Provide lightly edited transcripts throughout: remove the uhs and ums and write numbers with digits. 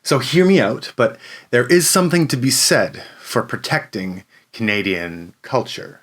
So hear me out, but there is something to be said for protecting Canadian culture.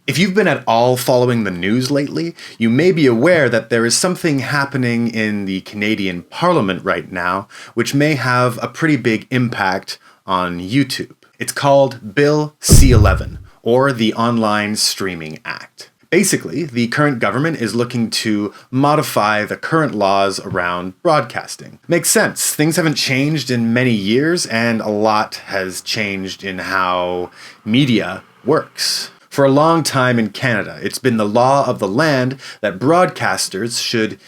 If you've been at all following the news lately, you may be aware that there is something happening in the Canadian Parliament right now which may have a pretty big impact on YouTube. It's called Bill C-11, or the Online Streaming Act. Basically, the current government is looking to modify the current laws around broadcasting. Makes sense. Things haven't changed in many years, and a lot has changed in how media works. For a long time in Canada, it's been the law of the land that broadcasters should,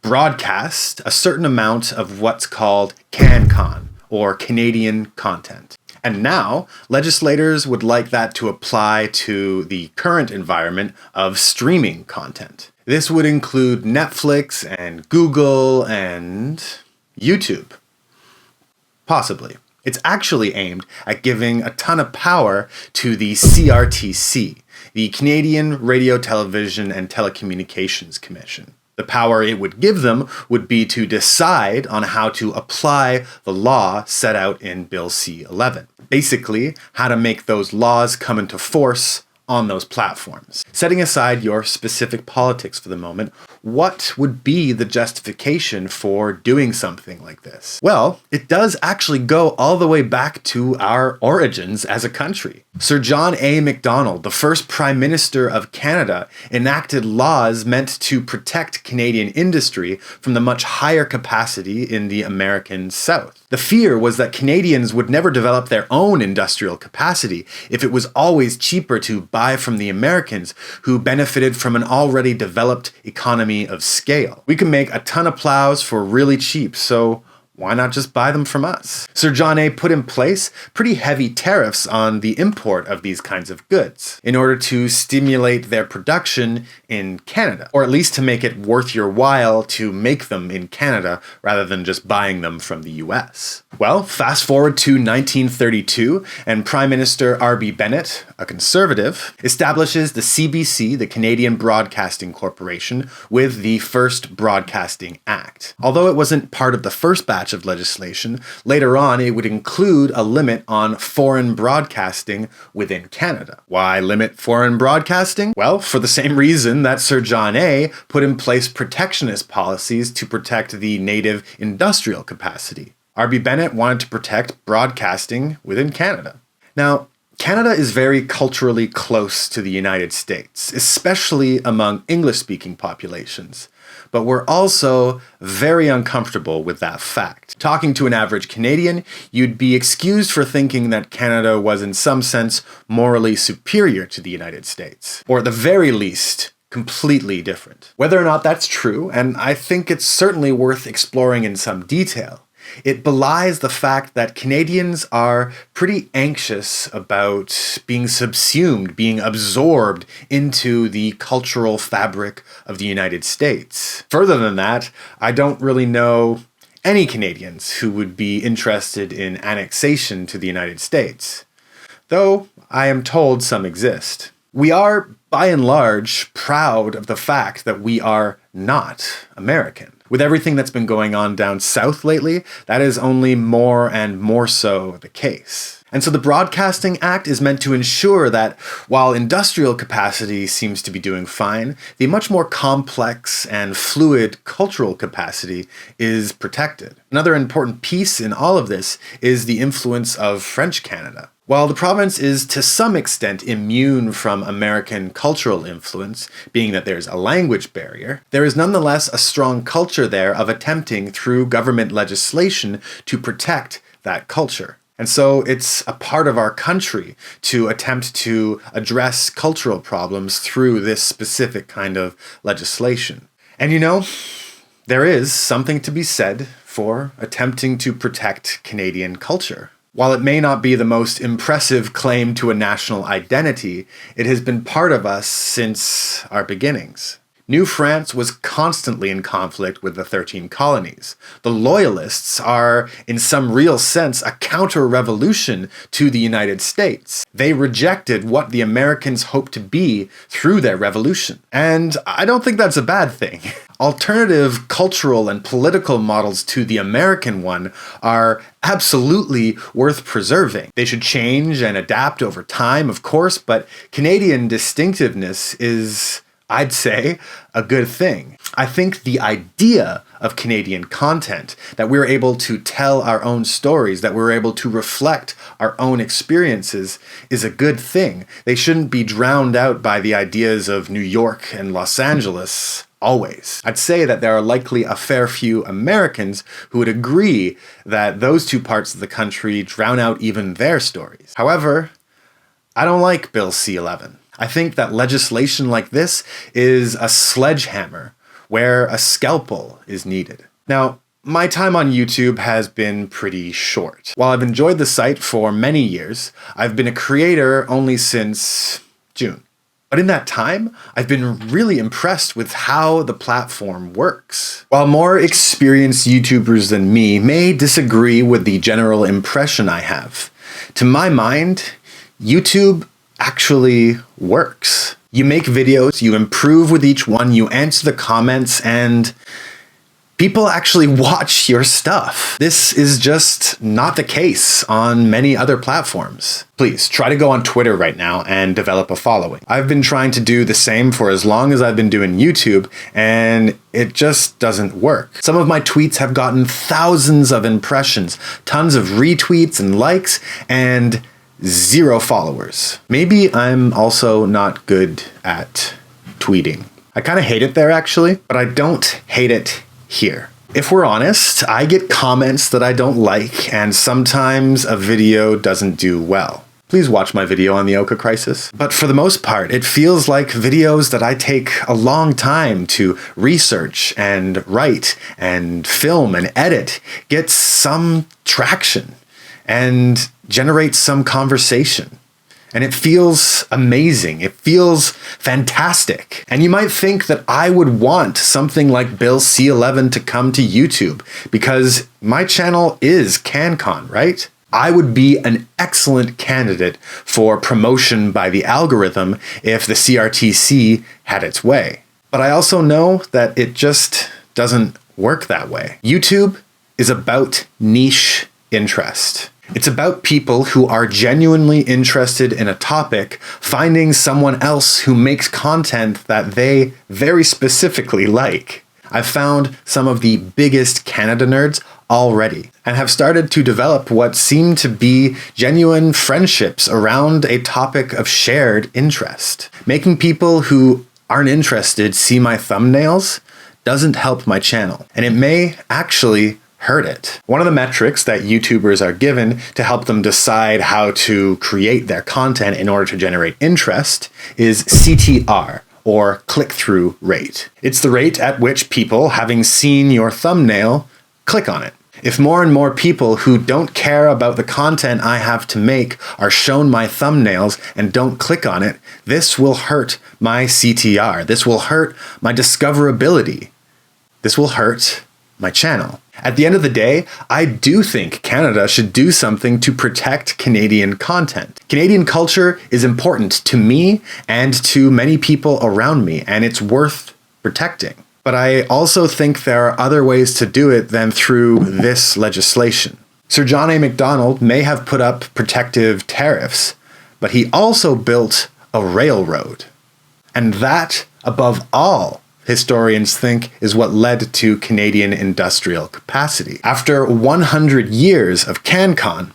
broadcast a certain amount of what's called CanCon, or Canadian content. And now, legislators would like that to apply to the current environment of streaming content. This would include Netflix and Google and YouTube. Possibly. It's actually aimed at giving a ton of power to the CRTC, the Canadian Radio, Television and Telecommunications Commission. The power it would give them would be to decide on how to apply the law set out in Bill C-11. Basically, how to make those laws come into force on those platforms. Setting aside your specific politics for the moment, what would be the justification for doing something like this? Well, it does actually go all the way back to our origins as a country. Sir John A. Macdonald, the first Prime Minister of Canada, enacted laws meant to protect Canadian industry from the much higher capacity in the American South. The fear was that Canadians would never develop their own industrial capacity if it was always cheaper to buy from the Americans, who benefited from an already developed economy of scale. We can make a ton of plows for really cheap, so why not just buy them from us? Sir John A. put in place pretty heavy tariffs on the import of these kinds of goods in order to stimulate their production in Canada, or at least to make it worth your while to make them in Canada rather than just buying them from the US. Well, fast forward to 1932, and Prime Minister R.B. Bennett, a conservative, establishes the CBC, the Canadian Broadcasting Corporation, with the first Broadcasting Act. Although it wasn't part of the first batch of legislation, later on it would include a limit on foreign broadcasting within Canada. Why limit foreign broadcasting? Well, for the same reason that Sir John A. put in place protectionist policies to protect the native industrial capacity. R.B. Bennett wanted to protect broadcasting within Canada. Now, Canada is very culturally close to the United States, especially among English-speaking populations. But we're also very uncomfortable with that fact. Talking to an average Canadian, you'd be excused for thinking that Canada was in some sense morally superior to the United States, or at the very least, completely different. Whether or not that's true, and I think it's certainly worth exploring in some detail, it belies the fact that Canadians are pretty anxious about being subsumed, being absorbed into the cultural fabric of the United States. Further than that, I don't really know any Canadians who would be interested in annexation to the United States, though I am told some exist. We are, by and large, proud of the fact that we are not American. With everything that's been going on down south lately, that is only more and more so the case. And so the Broadcasting Act is meant to ensure that while industrial capacity seems to be doing fine, the much more complex and fluid cultural capacity is protected. Another important piece in all of this is the influence of French Canada. While the province is to some extent immune from American cultural influence, being that there's a language barrier, there is nonetheless a strong culture there of attempting through government legislation to protect that culture. And so it's a part of our country to attempt to address cultural problems through this specific kind of legislation. And there is something to be said for attempting to protect Canadian culture. While it may not be the most impressive claim to a national identity, it has been part of us since our beginnings. New France was constantly in conflict with the 13 colonies. The Loyalists are, in some real sense, a counter-revolution to the United States. They rejected what the Americans hoped to be through their revolution. And I don't think that's a bad thing. Alternative cultural and political models to the American one are absolutely worth preserving. They should change and adapt over time, of course, but Canadian distinctiveness is, I'd say, a good thing. I think the idea of Canadian content, that we're able to tell our own stories, that we're able to reflect our own experiences, is a good thing. They shouldn't be drowned out by the ideas of New York and Los Angeles. Always. I'd say that there are likely a fair few Americans who would agree that those two parts of the country drown out even their stories. However, I don't like Bill C-11. I think that legislation like this is a sledgehammer where a scalpel is needed. Now, my time on YouTube has been pretty short. While I've enjoyed the site for many years, I've been a creator only since June. But in that time, I've been really impressed with how the platform works. While more experienced YouTubers than me may disagree with the general impression I have, to my mind, YouTube actually works. You make videos, you improve with each one, you answer the comments, and people actually watch your stuff. This is just not the case on many other platforms. Please try to go on Twitter right now and develop a following. I've been trying to do the same for as long as I've been doing YouTube, and it just doesn't work. Some of my tweets have gotten thousands of impressions, tons of retweets and likes, and 0 followers. Maybe I'm also not good at tweeting. I kind of hate it there actually, but I don't hate it here. If we're honest, I get comments that I don't like, and sometimes a video doesn't do well. Please watch my video on the Oka crisis. But for the most part, it feels like videos that I take a long time to research and write and film and edit get some traction and generate some conversation. And it feels amazing. It feels fantastic. And you might think that I would want something like Bill C-11 to come to YouTube because my channel is CanCon, right? I would be an excellent candidate for promotion by the algorithm if the CRTC had its way. But I also know that it just doesn't work that way. YouTube is about niche interest. It's about people who are genuinely interested in a topic, finding someone else who makes content that they very specifically like. I've found some of the biggest Canada nerds already, and have started to develop what seem to be genuine friendships around a topic of shared interest. Making people who aren't interested see my thumbnails doesn't help my channel, and it may actually hurt it. One of the metrics that YouTubers are given to help them decide how to create their content in order to generate interest is CTR, or click-through rate. It's the rate at which people, having seen your thumbnail, click on it. If more and more people who don't care about the content I have to make are shown my thumbnails and don't click on it, this will hurt my CTR. This will hurt my discoverability. This will hurt my channel. At the end of the day, I do think Canada should do something to protect Canadian content. Canadian culture is important to me and to many people around me, and it's worth protecting. But I also think there are other ways to do it than through this legislation. Sir John A. Macdonald may have put up protective tariffs, but he also built a railroad. And that, above all, historians think is what led to Canadian industrial capacity. After 100 years of CanCon,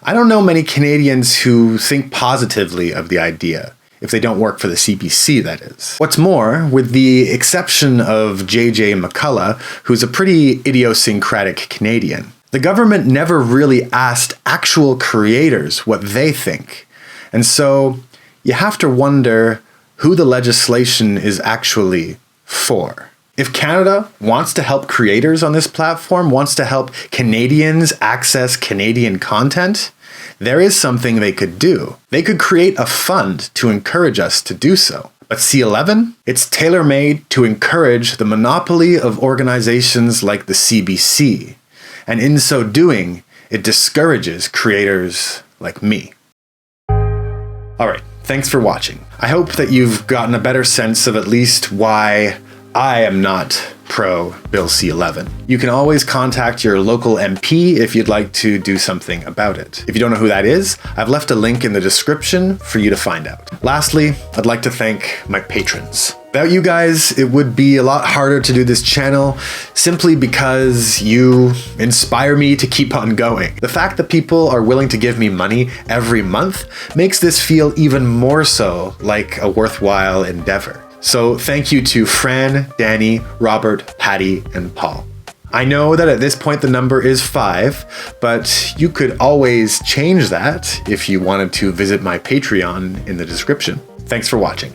I don't know many Canadians who think positively of the idea, if they don't work for the CBC, that is. What's more, with the exception of J.J. McCullough, who's a pretty idiosyncratic Canadian, the government never really asked actual creators what they think. And so you have to wonder who the legislation is actually for. If Canada wants to help creators on this platform, wants to help Canadians access Canadian content, there is something they could do. They could create a fund to encourage us to do so. But C-11? It's tailor-made to encourage the monopoly of organizations like the CBC, and in so doing, it discourages creators like me. Alright, thanks for watching. I hope that you've gotten a better sense of at least why I am not pro Bill C-11. You can always contact your local MP if you'd like to do something about it. If you don't know who that is, I've left a link in the description for you to find out. Lastly, I'd like to thank my patrons. Without you guys, it would be a lot harder to do this channel simply because you inspire me to keep on going. The fact that people are willing to give me money every month makes this feel even more so like a worthwhile endeavor. So thank you to Fran, Danny, Robert, Patty, and Paul. I know that at this point the number is 5, but you could always change that if you wanted to visit my Patreon in the description. Thanks for watching.